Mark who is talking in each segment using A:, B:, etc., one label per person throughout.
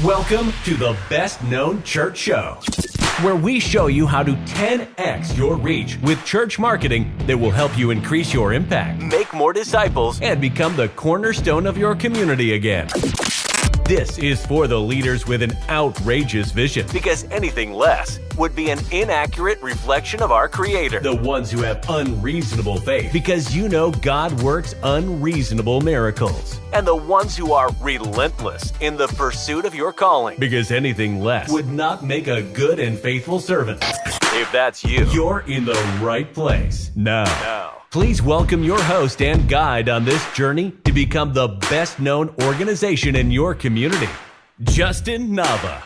A: Welcome to the Best Known Church Show, where we show you how to 10x your reach with church marketing that will help you increase your impact, make more disciples, and become the cornerstone of your community again. This is for the leaders with an outrageous vision, because anything less would be an inaccurate reflection of our Creator. The ones who have unreasonable faith, because you know God works unreasonable miracles. And the ones who are relentless in the pursuit of your calling, because anything less would not make a good and faithful servant. If that's you, you're in the right place. Now, please welcome your host and guide on this journey to become the best known organization in your community, Justin Nava.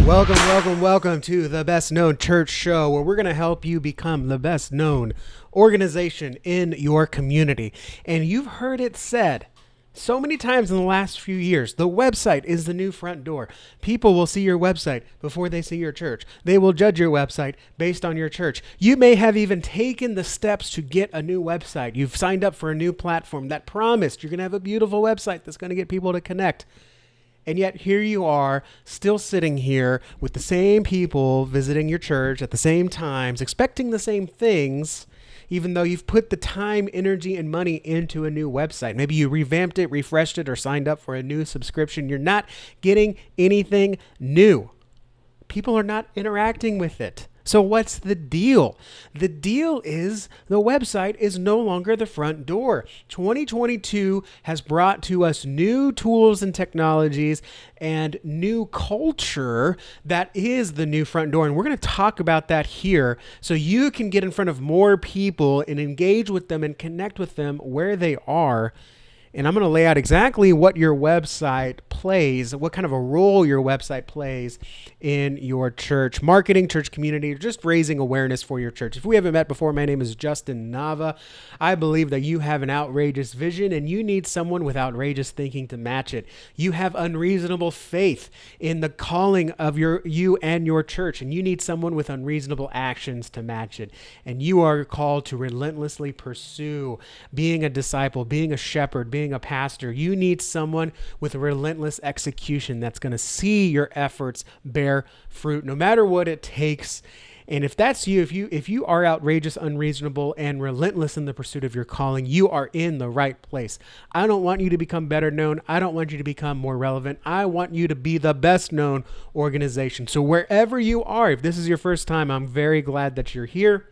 B: Welcome to the Best Known Church Show, where we're going to help you become the best known organization in your community. And you've heard it said so many times in the last few years, the website is the new front door. People will see your website before they see your church. They will judge your website based on your church. You may have even taken the steps to get a new website. You've signed up for a new platform that promised you're going to have a beautiful website that's going to get people to connect. And yet here you are, still sitting here with the same people visiting your church at the same times, expecting the same things, even though you've put the time, energy, and money into a new website. Maybe you revamped it, refreshed it, or signed up for a new subscription. You're not getting anything new. People are not interacting with it. So what's the deal? The deal is the website is no longer the front door. 2022 has brought to us new tools and technologies and new culture that is the new front door. And we're going to talk about that here so you can get in front of more people and engage with them and connect with them where they are. And I'm going to lay out exactly what your website plays, what kind of a role your website plays in your church marketing, church community, or just raising awareness for your church. If we haven't met before, my name is Justin Nava. I believe that you have an outrageous vision and you need someone with outrageous thinking to match it. You have unreasonable faith in the calling of you and your church, and you need someone with unreasonable actions to match it. And you are called to relentlessly pursue being a disciple, being a shepherd, being a pastor. You need someone with a relentless execution that's going to see your efforts bear fruit, no matter what it takes. And if that's you, if you are outrageous, unreasonable, and relentless in the pursuit of your calling, you are in the right place. I don't want you to become better known. I don't want you to become more relevant. I want you to be the best known organization. So wherever you are, if this is your first time, I'm very glad that you're here.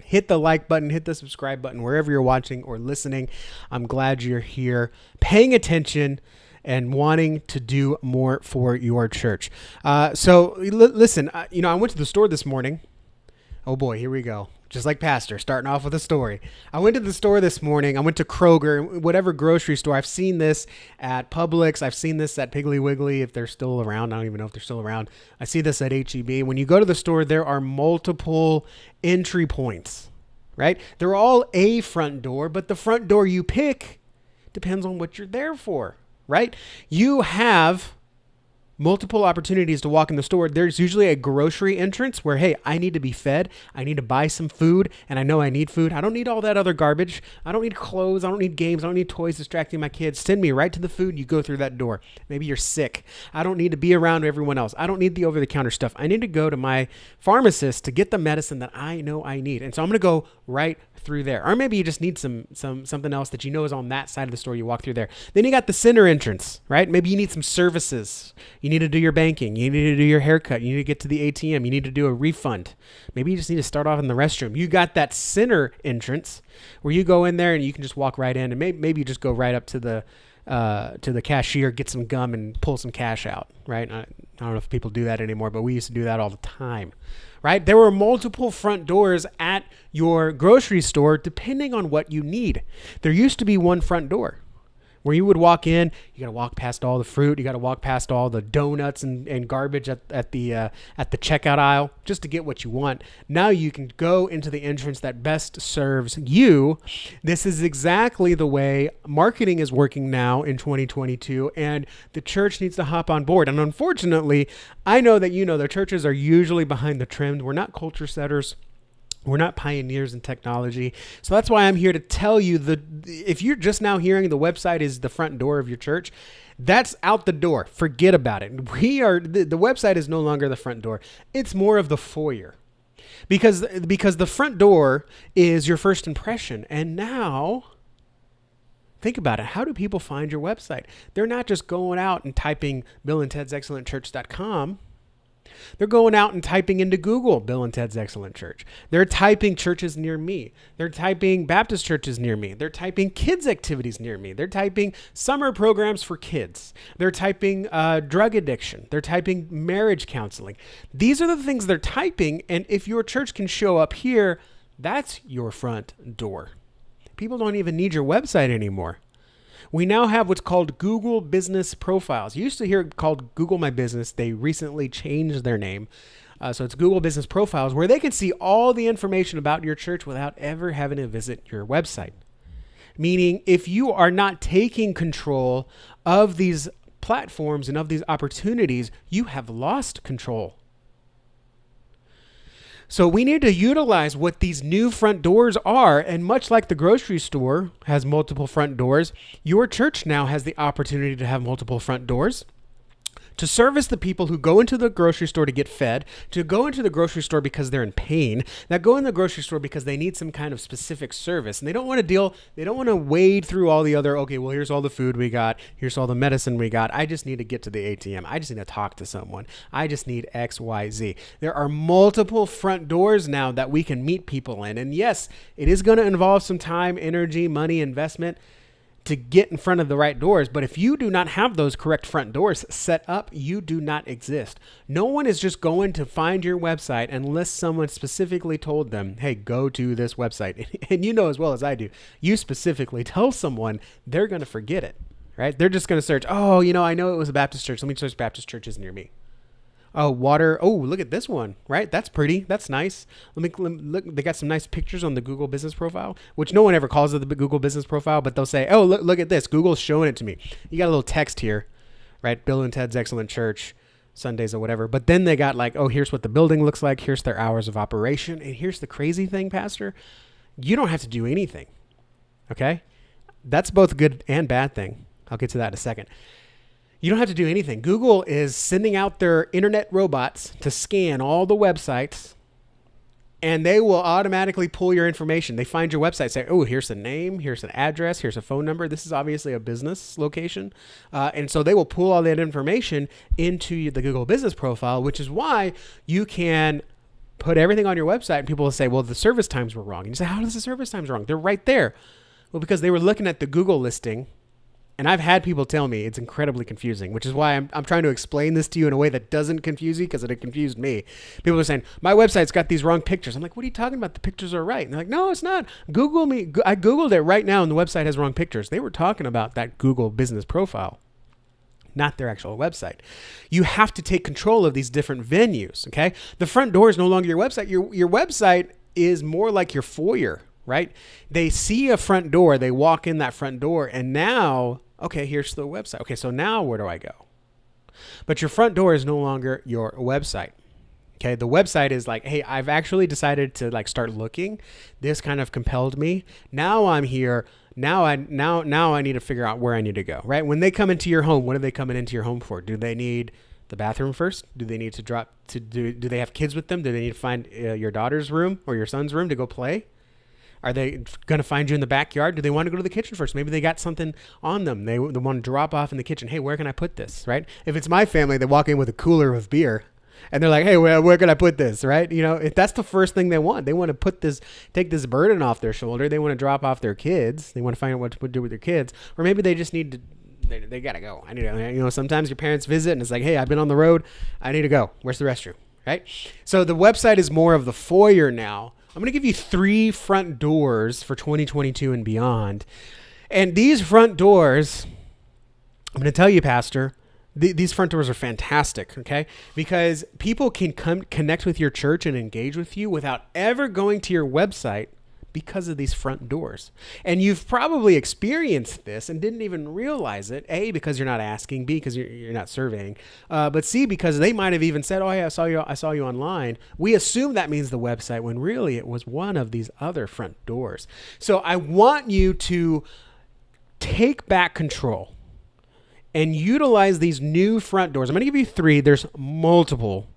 B: Hit the like button, hit the subscribe button wherever you're watching or listening. I'm glad you're here, paying attention and wanting to do more for your church. Listen, I went to the store this morning. Oh boy, here we go. Just like Pastor, starting off with a story. I went to the store this morning. I went to Kroger, whatever grocery store. I've seen this at Publix. I've seen this at Piggly Wiggly, if they're still around. I don't even know if they're still around. I see this at H-E-B. When you go to the store, there are multiple entry points, right? They're all a front door, but the front door you pick depends on what you're there for, right? You have multiple opportunities to walk in the store. There's usually a grocery entrance where, hey, I need to be fed. I need to buy some food, and I know I need food. I don't need all that other garbage. I don't need clothes. I don't need games. I don't need toys distracting my kids. Send me right to the food. You go through that door. Maybe you're sick. I don't need to be around everyone else. I don't need the over-the-counter stuff. I need to go to my pharmacist to get the medicine that I know I need. And so I'm going to go right through there. Or maybe you just need something else that you know is on that side of the store. You walk through there. Then you got the center entrance, right? Maybe you need some services. You need to do your banking. You need to do your haircut. You need to get to the ATM. You need to do a refund. Maybe you just need to start off in the restroom. You got that center entrance where you go in there and you can just walk right in, and maybe you just go right up to the cashier, get some gum and pull some cash out, right? I don't know if people do that anymore, but we used to do that all the time, right? There were multiple front doors at your grocery store depending on what you need. There used to be one front door where you would walk in, you got to walk past all the fruit, you got to walk past all the donuts and garbage at the checkout aisle just to get what you want. Now you can go into the entrance that best serves you. This is exactly the way marketing is working now in 2022, and the church needs to hop on board. And unfortunately, I know that the churches are usually behind the trend. We're not culture setters. We're not pioneers in technology. So that's why I'm here to tell you if you're just now hearing the website is the front door of your church, that's out the door. Forget about it. The website is no longer the front door. It's more of the foyer. Because the front door is your first impression. And now think about it. How do people find your website? They're not just going out and typing BillandTed'sExcellentChurch.com. They're going out and typing into Google Bill and Ted's Excellent Church. They're typing churches near me. They're typing Baptist churches near me. They're typing kids activities near me. They're typing summer programs for kids. They're typing drug addiction. They're typing marriage counseling. These are the things they're typing. And if your church can show up here, that's your front door. People don't even need your website anymore. We now have what's called Google Business Profiles. You used to hear it called Google My Business. They recently changed their name. So it's Google Business Profiles, where they can see all the information about your church without ever having to visit your website. Meaning, if you are not taking control of these platforms and of these opportunities, you have lost control. So we need to utilize what these new front doors are. And much like the grocery store has multiple front doors, your church now has the opportunity to have multiple front doors, to service the people who go into the grocery store to get fed, to go into the grocery store because they're in pain, that go in the grocery store because they need some kind of specific service. And they don't want to wade through all the other, okay, well, here's all the food we got. Here's all the medicine we got. I just need to get to the ATM. I just need to talk to someone. I just need X, Y, Z. There are multiple front doors now that we can meet people in. And yes, it is going to involve some time, energy, money, investment to get in front of the right doors. But if you do not have those correct front doors set up, you do not exist. No one is just going to find your website unless someone specifically told them, hey, go to this website. And you know as well as I do, you specifically tell someone, they're going to forget it, right? They're just going to search, oh, I know it was a Baptist church. Let me search Baptist churches near me. Oh, water. Oh, look at this one, right? That's pretty. That's nice. Let me look. They got some nice pictures on the Google Business Profile, which no one ever calls it the Google Business Profile, but they'll say, oh, look at this. Google's showing it to me. You got a little text here, right? Bill and Ted's Excellent Church, Sundays or whatever. But then they got like, oh, here's what the building looks like. Here's their hours of operation. And here's the crazy thing, Pastor. You don't have to do anything. Okay? That's both a good and bad thing. I'll get to that in a second. You don't have to do anything. Google is sending out their internet robots to scan all the websites, and they will automatically pull your information. They find your website, say, oh, here's the name, here's an address, here's a phone number. This is obviously a business location. And so they will pull all that information into the Google Business Profile, which is why you can put everything on your website, and people will say, well, the service times were wrong. And you say, how is the service times wrong? They're right there. Well, because they were looking at the Google listing. And I've had people tell me it's incredibly confusing, which is why I'm trying to explain this to you in a way that doesn't confuse you, because it confused me. People are saying, my website's got these wrong pictures. I'm like, what are you talking about? The pictures are right. And they're like, no, it's not. Google me. I Googled it right now, and the website has wrong pictures. They were talking about that Google Business Profile, not their actual website. You have to take control of these different venues, okay? The front door is no longer your website. Your website is more like your foyer, right? They see a front door, they walk in that front door, and now, okay, here's the website. Okay, so now where do I go? But your front door is no longer your website. Okay, the website is like, hey, I've actually decided to like start looking. This kind of compelled me. Now I'm here. Now I need to figure out where I need to go, right? When they come into your home, what are they coming into your home for? Do they need the bathroom first? Do they need to do they have kids with them? Do they need to find your daughter's room or your son's room to go play? Are they going to find you in the backyard? Do they want to go to the kitchen first? Maybe they got something on them. They want to drop off in the kitchen. Hey, where can I put this, right? If it's my family, they walk in with a cooler of beer, and they're like, hey, where can I put this, right? If that's the first thing they want. They want to take this burden off their shoulder. They want to drop off their kids. They want to find out what to do with their kids. Or maybe they just need to, they got to go. I need to, sometimes your parents visit, and it's like, hey, I've been on the road. I need to go. Where's the restroom, right? So the website is more of the foyer now. I'm going to give you 3 front doors for 2022 and beyond. And these front doors, I'm going to tell you, Pastor, these front doors are fantastic, okay? Because people can connect with your church and engage with you without ever going to your website, because of these front doors. And you've probably experienced this and didn't even realize it. A, because you're not asking. B, because you're not surveying. But C, because they might have even said, oh, yeah, I saw you online. We assume that means the website when really it was one of these other front doors. So I want you to take back control and utilize these new front doors. I'm going to give you 3. There's multiple,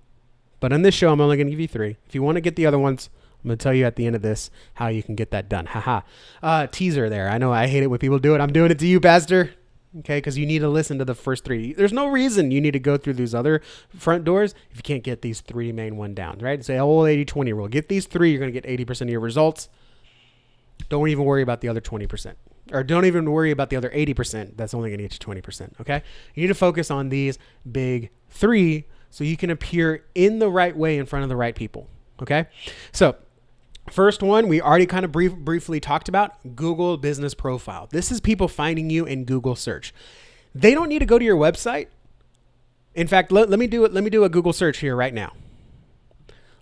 B: but on this show, I'm only going to give you 3. If you want to get the other ones, I'm going to tell you at the end of this how you can get that done. Haha. Teaser there. I know I hate it when people do it. I'm doing it to you, Pastor. Okay, because you need to listen to the first 3. There's no reason you need to go through these other front doors if you can't get these 3 main one down, right? It's the old 80-20 rule. Get these 3, you're going to get 80% of your results. Don't even worry about the other 20%. Or don't even worry about the other 80%. That's only going to get you 20%, okay? You need to focus on these big 3 so you can appear in the right way in front of the right people, okay? So first one, we already kind of briefly talked about, Google Business Profile. This is people finding you in Google search. They don't need to go to your website. In fact, let me do it. Let me do a Google search here right now.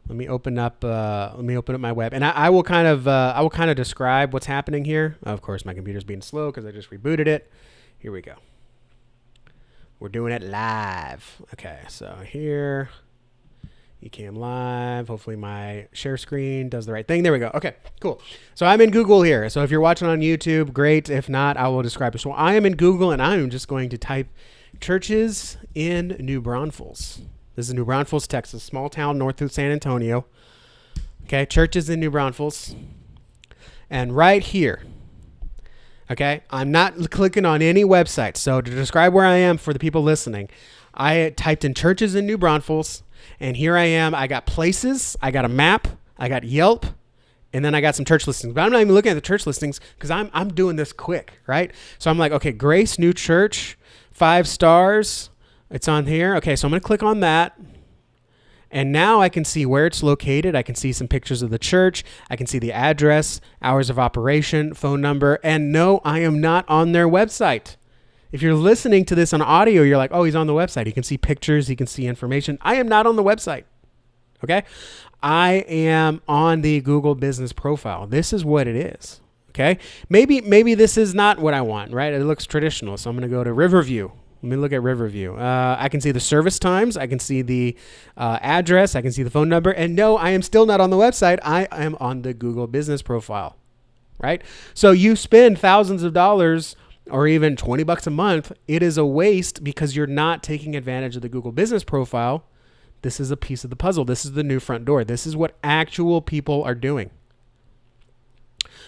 B: Let me open up my web, and I will kind of describe what's happening here. Of course, my computer's being slow because I just rebooted it. Here we go. We're doing it live. Okay, so here. Ecamm live. Hopefully my share screen does the right thing. There we go. Okay, cool. So I'm in Google here. So if you're watching on YouTube, great. If not, I will describe it. So I am in Google and I am just going to type churches in New Braunfels. This is New Braunfels, Texas, small town north of San Antonio. Okay, churches in New Braunfels. And right here, okay, I'm not clicking on any website. So to describe where I am for the people listening, I typed in churches in New Braunfels. And here I am. I got places, I got a map, I got Yelp, and then I got some church listings. But I'm not even looking at the church listings because I'm doing this quick, right? So I'm like, okay, Grace New Church, 5 stars. It's on here. Okay, so I'm going to click on that. And now I can see where it's located. I can see some pictures of the church. I can see the address, hours of operation, phone number. And no, I am not on their website. If you're listening to this on audio, you're like, oh, he's on the website. He can see pictures. He can see information. I am not on the website. Okay. I am on the Google Business Profile. This is what it is. Okay. Maybe this is not what I want, right? It looks traditional. So I'm going to go to Riverview. Let me look at Riverview. I can see the service times. I can see the address. I can see the phone number. And no, I am still not on the website. I am on the Google Business Profile, right? So you spend thousands of dollars or even $20 a month, it is a waste because you're not taking advantage of the Google Business Profile. This is a piece of the puzzle. This is the new front door. This is what actual people are doing.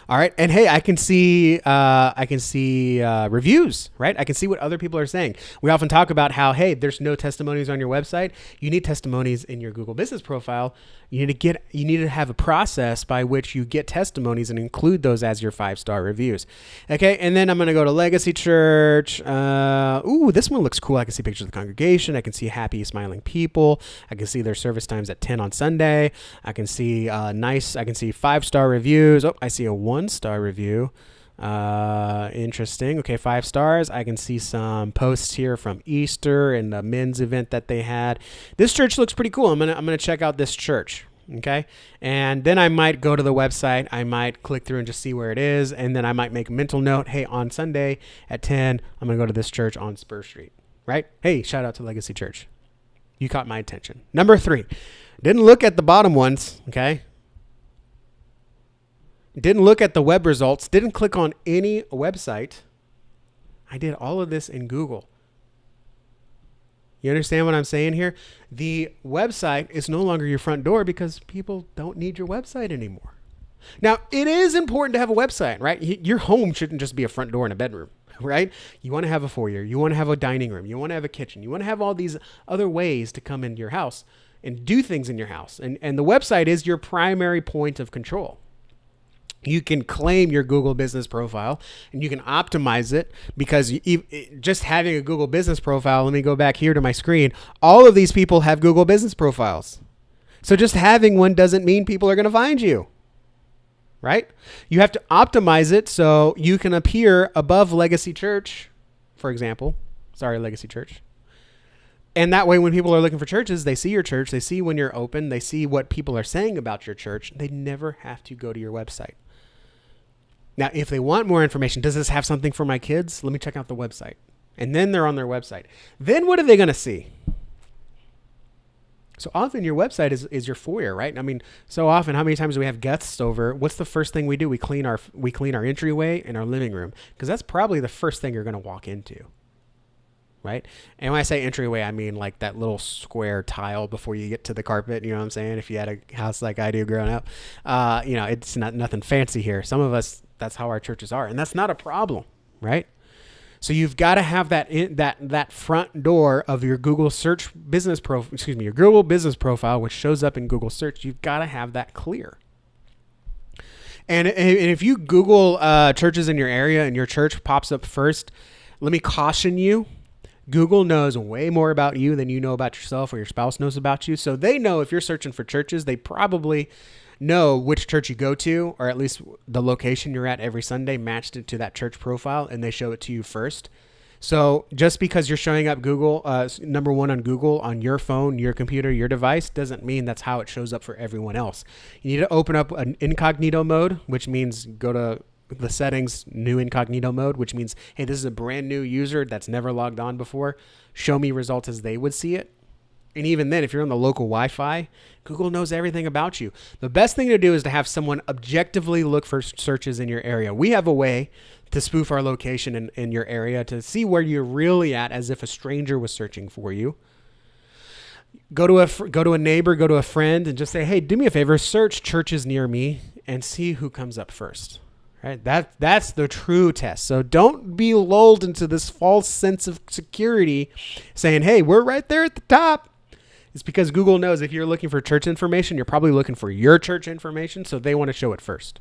B: All right. And hey, I can see reviews, right? I can see what other people are saying. We often talk about how, hey, there's no testimonies on your website. You need testimonies in your Google Business Profile. You need to have a process by which you get testimonies and include those as your 5-star reviews. Okay. And then I'm going to go to Legacy Church. Ooh, this one looks cool. I can see pictures of the congregation. I can see happy, smiling people. I can see their service times at 10 on Sunday. I can see I can see 5-star reviews. Oh, I see a 1-star review. Interesting. Okay, 5 stars. I can see some posts here from Easter and the men's event that they had. This church looks pretty cool. I'm gonna check out this church. Okay, and then I might go to the website. I might click through and just see where it is, and then I might make a mental note. Hey, on Sunday at 10, I'm gonna go to this church on Spur Street. Right? Hey, shout out to Legacy Church. You caught my attention. Number 3, didn't look at the bottom ones. Okay. Didn't look at the web results, didn't click on any website. I did all of this in Google. You understand what I'm saying here? The website is no longer your front door because people don't need your website anymore. Now, it is important to have a website, right? Your home shouldn't just be a front door and a bedroom, right? You want to have a foyer. You want to have a dining room. You want to have a kitchen. You want to have all these other ways to come into your house and do things in your house. And the website is your primary point of control. You can claim your Google Business Profile and you can optimize it because just having a Google Business Profile, let me go back here to my screen. All of these people have Google Business Profiles. So just having one doesn't mean people are going to find you, right? You have to optimize it so you can appear above Legacy Church, for example. Sorry, Legacy Church. And that way, when people are looking for churches, they see your church, they see when you're open, they see what people are saying about your church. They never have to go to your website. Now, if they want more information, does this have something for my kids? Let me check out the website. And then they're on their website. Then what are they going to see? So often your website is your foyer, right? I mean, so often, how many times do we have guests over? What's the first thing we do? We clean our entryway and our living room, because that's probably the first thing you're going to walk into, right? And when I say entryway, I mean like that little square tile before you get to the carpet. You know what I'm saying? If you had a house like I do growing up, it's not nothing fancy here. Some of us, that's how our churches are, and that's not a problem, right? So you've got to have that front door of your Google search business your Google business profile, which shows up in Google search. You've got to have that clear. And if you Google churches in your area and your church pops up first, let me caution you. Google knows way more about you than you know about yourself or your spouse knows about you. So they know if you're searching for churches, they probably know which church you go to, or at least the location you're at every Sunday matched it to that church profile, and they show it to you first. So just because you're showing up Google, number one on Google on your phone, your computer, your device, doesn't mean that's how it shows up for everyone else. You need to open up an incognito mode, which means go to the settings, new incognito mode, which means, hey, this is a brand new user that's never logged on before. Show me results as they would see it. And even then, if you're on the local Wi-Fi, Google knows everything about you. The best thing to do is to have someone objectively look for searches in your area. We have a way to spoof our location in your area to see where you're really at, as if a stranger was searching for you. Go to a neighbor, go to a friend, and just say, hey, do me a favor, search churches near me and see who comes up first. Right? That's the true test. So don't be lulled into this false sense of security saying, hey, we're right there at the top. It's because Google knows if you're looking for church information, you're probably looking for your church information, so they want to show it first.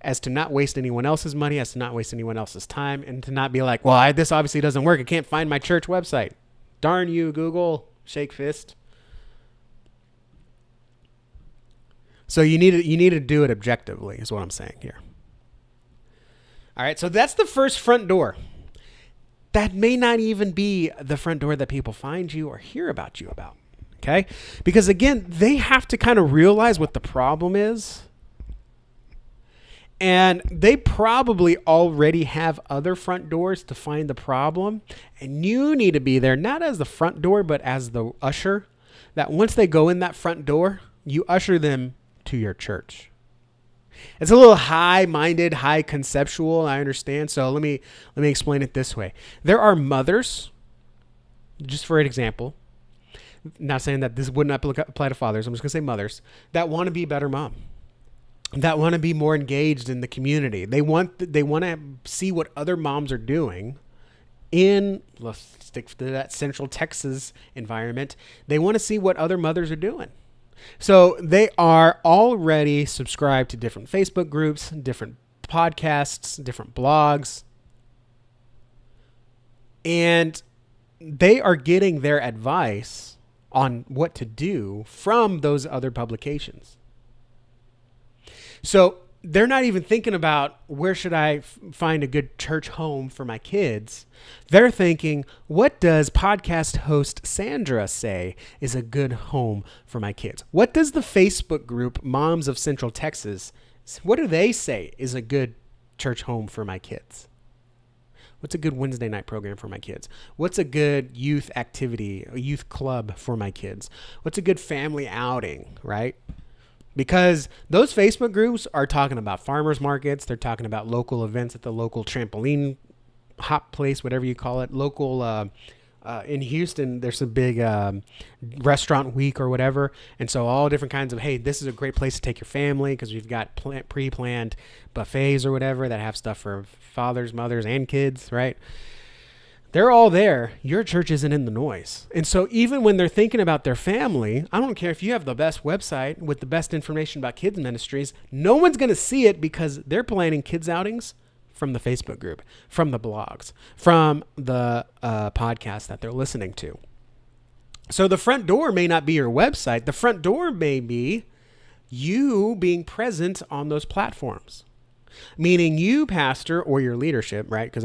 B: As to not waste anyone else's money, as to not waste anyone else's time, and to not be like, well, this obviously doesn't work. I can't find my church website. Darn you, Google. Shake fist. So you need to do it objectively, is what I'm saying here. All right, so that's the first front door. That may not even be the front door that people find you or hear about you about, okay? Because again, they have to kind of realize what the problem is. And they probably already have other front doors to find the problem. And you need to be there, not as the front door, but as the usher, that once they go in that front door, you usher them to your church. It's a little high-minded, high conceptual, I understand. So let me explain it this way. There are mothers, just for an example, not saying that this wouldn't apply to fathers, I'm just going to say mothers, that want to be a better mom, that want to be more engaged in the community. They want to see what other moms are doing in, let's stick to that Central Texas environment. They want to see what other mothers are doing. So they are already subscribed to different Facebook groups, different podcasts, different blogs, and they are getting their advice on what to do from those other publications. So they're not even thinking about where should I find a good church home for my kids. They're thinking, what does podcast host Sandra say is a good home for my kids? What does the Facebook group Moms of Central Texas, what do they say is a good church home for my kids? What's a good Wednesday night program for my kids? What's a good youth activity, a youth club for my kids? What's a good family outing, right? Because those Facebook groups are talking about farmers markets. They're talking about local events at the local trampoline hop place, whatever you call it. Local, in Houston, there's a big restaurant week or whatever. And so all different kinds of, hey, this is a great place to take your family because we've got pre-planned buffets or whatever that have stuff for fathers, mothers, and kids, right? They're all there. Your church isn't in the noise. And so even when they're thinking about their family, I don't care if you have the best website with the best information about kids ministries, no one's going to see it because they're planning kids outings from the Facebook group, from the blogs, from the podcast that they're listening to. So the front door may not be your website. The front door may be you being present on those platforms. Meaning you, pastor, or your leadership, right? Because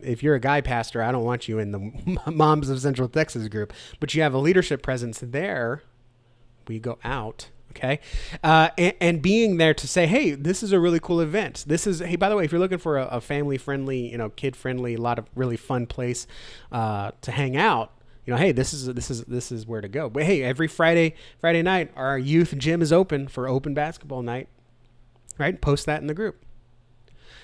B: if you're a guy pastor, I don't want you in the Moms of Central Texas group, but you have a leadership presence there. We go out. Okay. And being there to say, hey, this is a really cool event. Hey, by the way, if you're looking for a family friendly, kid friendly, a lot of really fun place to hang out, hey, this is where to go. But hey, every Friday night, our youth gym is open for open basketball night, right? Post that in the group.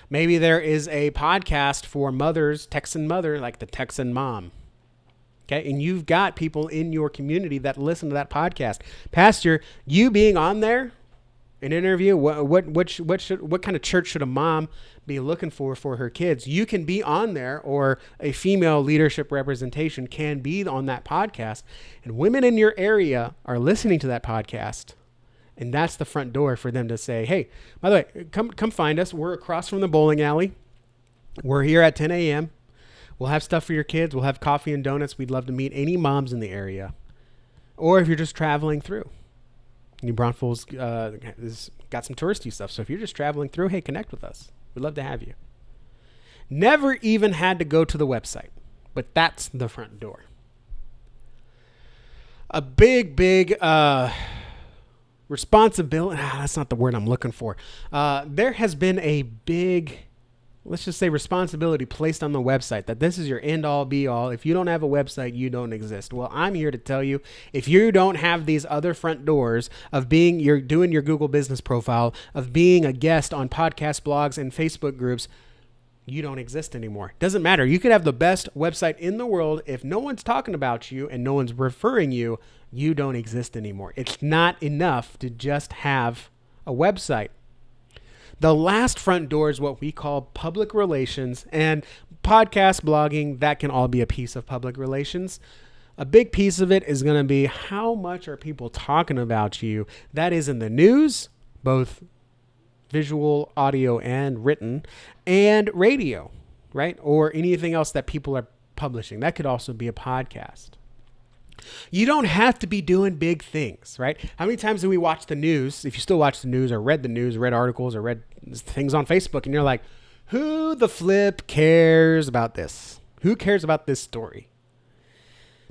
B: Maybe there is a podcast for mothers, Texan mother, like the Texan mom. Okay, and you've got people in your community that listen to that podcast. Pastor, you being on there, an interview, what kind of church should a mom be looking for her kids? You can be on there, or a female leadership representation can be on that podcast, and women in your area are listening to that podcast, and that's the front door for them to say, hey, by the way, come find us. We're across from the bowling alley. We're here at 10 a.m. We'll have stuff for your kids. We'll have coffee and donuts. We'd love to meet any moms in the area. Or if you're just traveling through. New Braunfels has got some touristy stuff. So if you're just traveling through, hey, connect with us. We'd love to have you. Never even had to go to the website. But that's the front door. A big responsibility. That's not the word I'm looking for. There has been a big, let's just say, responsibility placed on the website that this is your end all be all. If you don't have a website, you don't exist. Well, I'm here to tell you, if you don't have these other front doors of you're doing your Google business profile, of being a guest on podcast blogs and Facebook groups, you don't exist anymore. Doesn't matter. You could have the best website in the world. If no one's talking about you and no one's referring you, you don't exist anymore. It's not enough to just have a website. The last front door is what we call public relations, and podcast blogging, that can all be a piece of public relations. A big piece of it is going to be how much are people talking about you. That is in the news, both visual, audio, and written, and radio, right? Or anything else that people are publishing. That could also be a podcast. You don't have to be doing big things, right? How many times do we watch the news? If you still watch the news or read the news, read articles or read things on Facebook, and you're like, who the flip cares about this? Who cares about this story?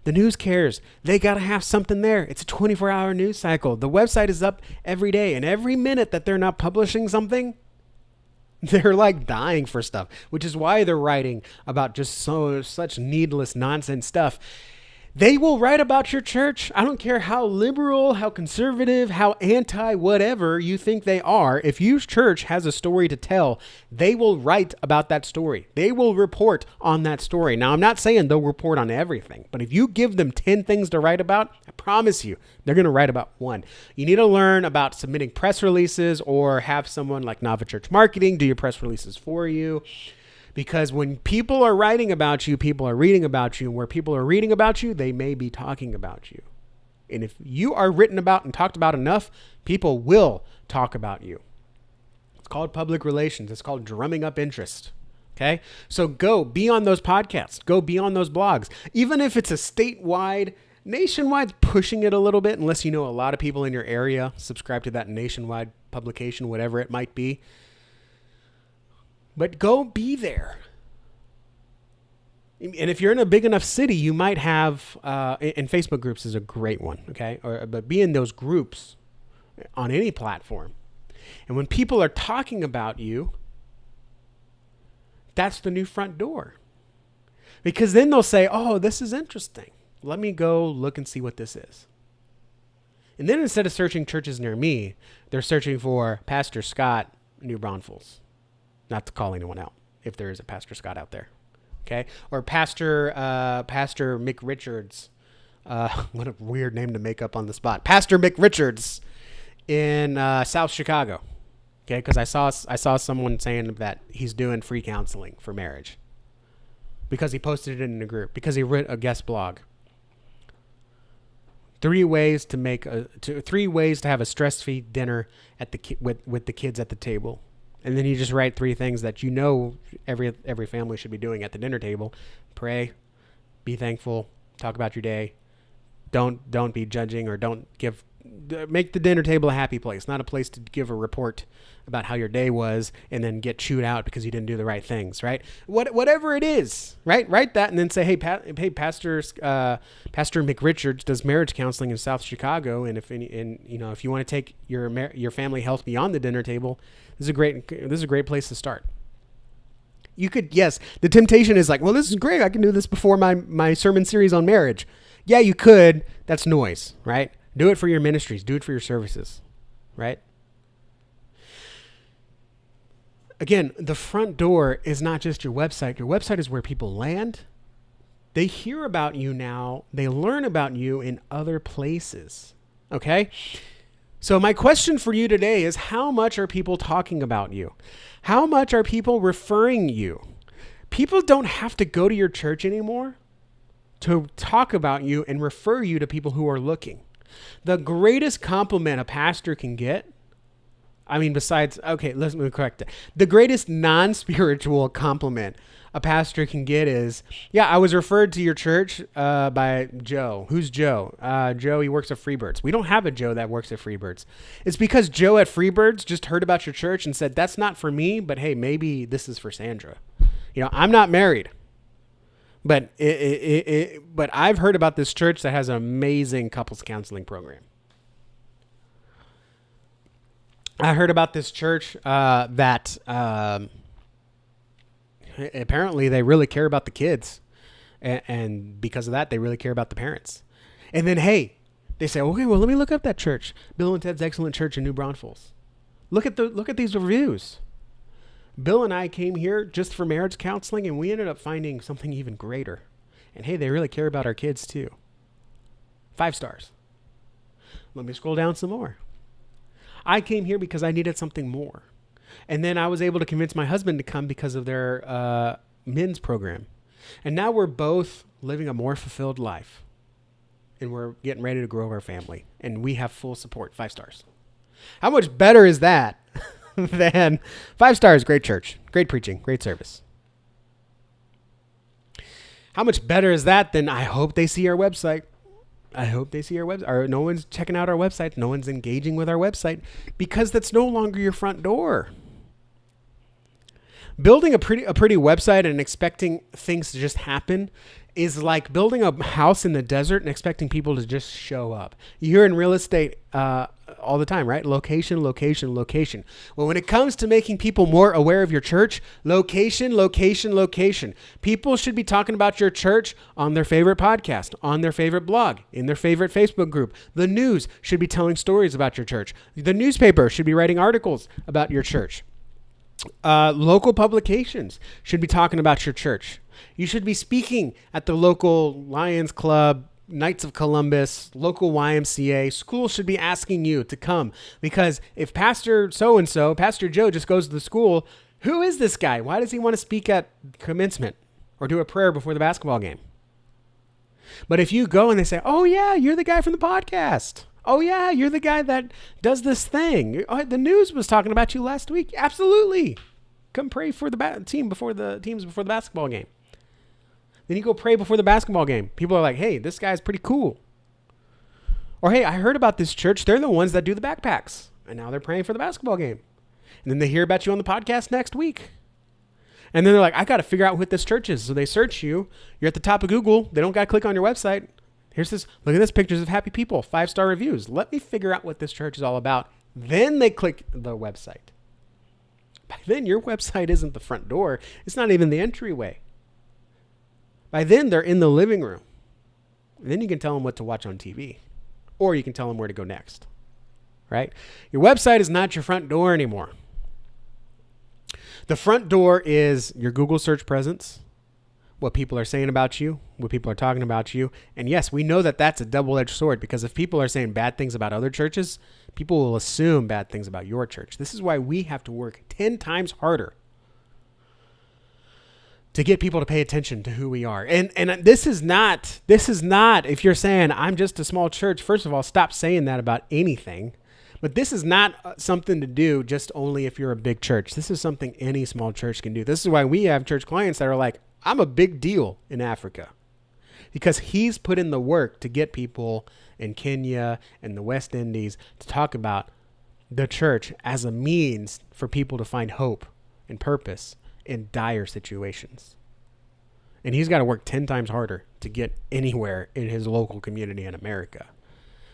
B: The news cares. They got to have something there. It's a 24-hour news cycle. The website is up every day, and every minute that they're not publishing something, they're like dying for stuff, which is why they're writing about just such needless nonsense stuff. They will write about your church. I don't care how liberal, how conservative, how anti whatever you think they are. If your church has a story to tell, they will write about that story. They will report on that story. Now, I'm not saying they'll report on everything, but if you give them 10 things to write about, I promise you, they're going to write about one. You need to learn about submitting press releases, or have someone like Nava Church Marketing do your press releases for you. Because when people are writing about you, people are reading about you. And where people are reading about you, they may be talking about you. And if you are written about and talked about enough, people will talk about you. It's called public relations. It's called drumming up interest. Okay? So go be on those podcasts. Go be on those blogs. Even if it's a statewide, nationwide's pushing it a little bit, unless you know a lot of people in your area subscribe to that nationwide publication, whatever it might be. But go be there. And if you're in a big enough city, you might have, and Facebook groups is a great one, okay? But be in those groups on any platform. And when people are talking about you, that's the new front door. Because then they'll say, oh, this is interesting. Let me go look and see what this is. And then instead of searching churches near me, they're searching for Pastor Scott, New Braunfels. Not to call anyone out, if there is a Pastor Scott out there, okay? Or Pastor Mick Richards. What a weird name to make up on the spot. Pastor Mick Richards in South Chicago, okay? Because I saw someone saying that he's doing free counseling for marriage because he posted it in a group, because he wrote a guest blog. 3 ways to have a stress-free dinner with the kids at the table. And then you just write 3 things that you know every family should be doing at the dinner table. Pray, be thankful, talk about your day. Don't be judging, or don't give make the dinner table a happy place, not a place to give a report about how your day was and then get chewed out because you didn't do the right things, right? Whatever it is, right? Write that and then say, hey, Pastor McRichards does marriage counseling in South Chicago, and if you want to take your family health beyond the dinner table, this is a great place to start. You could, yes, the temptation is like, well, this is great. I can do this before my sermon series on marriage. Yeah, you could. That's noise, right? Do it for your ministries. Do it for your services, right? Again, the front door is not just your website. Your website is where people land. They hear about you now. They learn about you in other places, okay? So my question for you today is, how much are people talking about you? How much are people referring you? People don't have to go to your church anymore to talk about you and refer you to people who are looking. The greatest compliment a pastor can get, let me correct it. The greatest non-spiritual compliment a pastor can get is, yeah, I was referred to your church by Joe. Who's Joe? Joe, he works at Freebirds. We don't have a Joe that works at Freebirds. It's because Joe at Freebirds just heard about your church and said, that's not for me, but hey, maybe this is for Sandra. I'm not married, but but I've heard about this church that has an amazing couples counseling program. I heard about this church that apparently they really care about the kids. And because of that, they really care about the parents. And then, hey, they say, okay, well, let me look up that church. Bill and Ted's Excellent Church in New Braunfels. Look at these reviews. Bill and I came here just for marriage counseling, and we ended up finding something even greater. And hey, they really care about our kids too. 5 stars. Let me scroll down some more. I came here because I needed something more. And then I was able to convince my husband to come because of their men's program. And now we're both living a more fulfilled life. And we're getting ready to grow our family. And we have full support, 5 stars. How much better is that than 5 stars, great church, great preaching, great service? How much better is that than I hope they see our website? I hope they see our website. Or no one's checking out our website. No one's engaging with our website, because that's no longer your front door. Building a pretty website and expecting things to just happen is like building a house in the desert and expecting people to just show up. You hear in real estate all the time, right? Location, location, location. Well, when it comes to making people more aware of your church, location, location, location. People should be talking about your church on their favorite podcast, on their favorite blog, in their favorite Facebook group. The news should be telling stories about your church. The newspaper should be writing articles about your church. Local publications should be talking about your church. You should be speaking at the local Lions Club, Knights of Columbus, local YMCA. Schools should be asking you to come, because if Pastor so-and-so, Pastor Joe, just goes to the school, who is this guy? Why does he want to speak at commencement or do a prayer before the basketball game? But if you go and they say, oh yeah, you're the guy from the podcast. Oh yeah, you're the guy that does this thing. The news was talking about you last week. Absolutely. Come pray for the teams before the basketball game. Then you go pray before the basketball game. People are like, hey, this guy's pretty cool. Or hey, I heard about this church. They're the ones that do the backpacks. And now they're praying for the basketball game. And then they hear about you on the podcast next week. And then they're like, I got to figure out what this church is. So they search you. You're at the top of Google. They don't got to click on your website. Look at this, pictures of happy people, 5-star reviews. Let me figure out what this church is all about. Then they click the website. By then, your website isn't the front door. It's not even the entryway. By then, they're in the living room. Then you can tell them what to watch on TV. Or you can tell them where to go next. Right? Your website is not your front door anymore. The front door is your Google search presence, what people are saying about you, what people are talking about you. And yes, we know that that's a double-edged sword, because if people are saying bad things about other churches, people will assume bad things about your church. This is why we have to work 10 times harder to get people to pay attention to who we are. And this is not, if you're saying I'm just a small church, first of all, stop saying that about anything. But this is not something to do just only if you're a big church. This is something any small church can do. This is why we have church clients that are like, I'm a big deal in Africa. because he's put in the work to get people in Kenya and the West Indies to talk about the church as a means for people to find hope and purpose in dire situations. And he's got to work 10 times harder to get anywhere in his local community in America.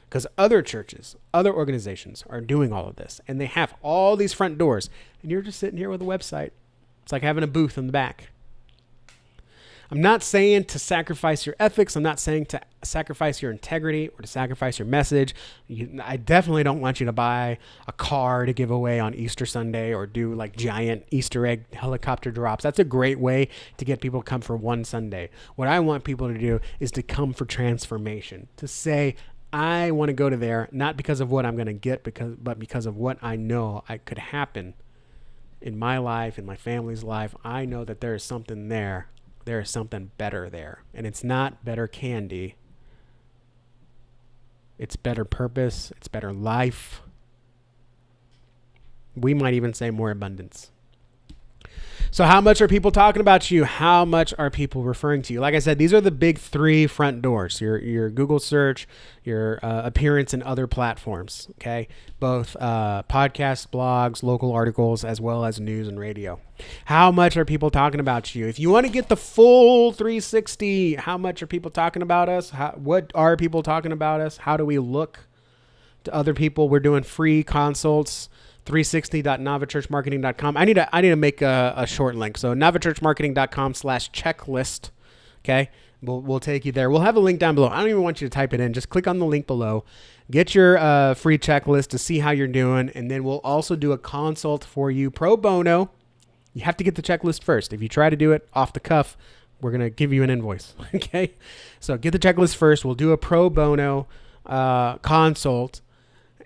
B: Because other churches, other organizations are doing all of this. And they have all these front doors. And you're just sitting here with a website. It's like having a booth in the back. I'm not saying to sacrifice your ethics. I'm not saying to sacrifice your integrity or to sacrifice your message. I definitely don't want you to buy a car to give away on Easter Sunday or do like giant Easter egg helicopter drops. That's a great way to get people to come for one Sunday. What I want people to do is to come for transformation, to say, I want to go to there, not because of what I'm going to get, but because of what I know could happen in my life, in my family's life. I know that there is something there. There is something better there. And it's not better candy. It's better purpose. It's better life. We might even say more abundance. So how much are people talking about you? How much are people referring to you? Like I said, these are the big three front doors. Your Google search, your appearance in other platforms, okay? Both podcasts, blogs, local articles, as well as news and radio. How much are people talking about you? If you want to get the full 360, how much are people talking about us? What are people talking about us? How do we look to other people? We're doing free consults. 360.novachurchmarketing.com. I need to make a short link. So novachurchmarketing.com/checklist. Okay. We'll take you there. We'll have a link down below. I don't even want you to type it in. Just click on the link below. Get your free checklist to see how you're doing. And then we'll also do a consult for you pro bono. You have to get the checklist first. If you try to do it off the cuff, we're going to give you an invoice. Okay. So get the checklist first. We'll do a pro bono consult.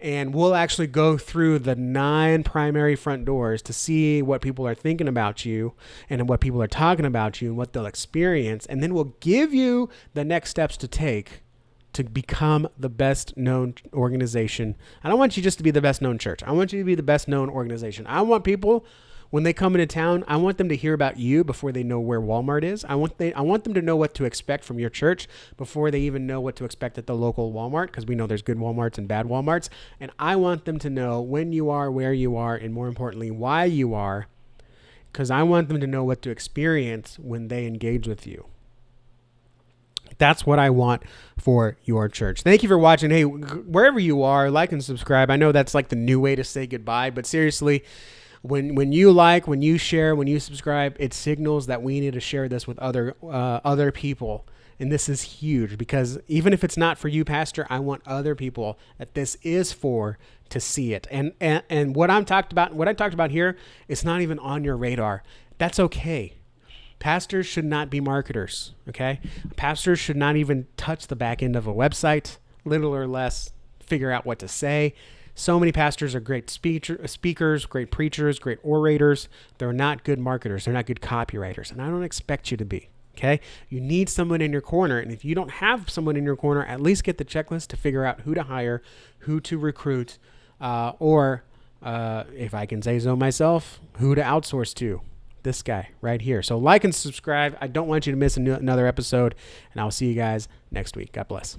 B: And we'll actually go through the 9 primary front doors to see what people are thinking about you and what people are talking about you and what they'll experience. And then we'll give you the next steps to take to become the best known organization. I don't want you just to be the best known church. I want you to be the best known organization. I want people, when they come into town, I want them to hear about you before they know where Walmart is. I want them to know what to expect from your church before they even know what to expect at the local Walmart, because we know there's good Walmarts and bad Walmarts. And I want them to know when you are, where you are, and more importantly, why you are, because I want them to know what to experience when they engage with you. That's what I want for your church. Thank you for watching. Hey, wherever you are, like and subscribe. I know that's like the new way to say goodbye, but seriously, when you like, when you share, when you subscribe, it signals that we need to share this with other people. And this is huge, because even if it's not for you, Pastor, I want other people that this is for to see it. And what I talked about here, it's not even on your radar. That's okay. Pastors should not be marketers, okay? Pastors should not even touch the back end of a website, little or less, figure out what to say. So many pastors are great speakers, great preachers, great orators. They're not good marketers. They're not good copywriters. And I don't expect you to be, okay? You need someone in your corner. And if you don't have someone in your corner, at least get the checklist to figure out who to hire, who to recruit, or if I can say so myself, who to outsource to. This guy right here. So like and subscribe. I don't want you to miss another episode. And I'll see you guys next week. God bless.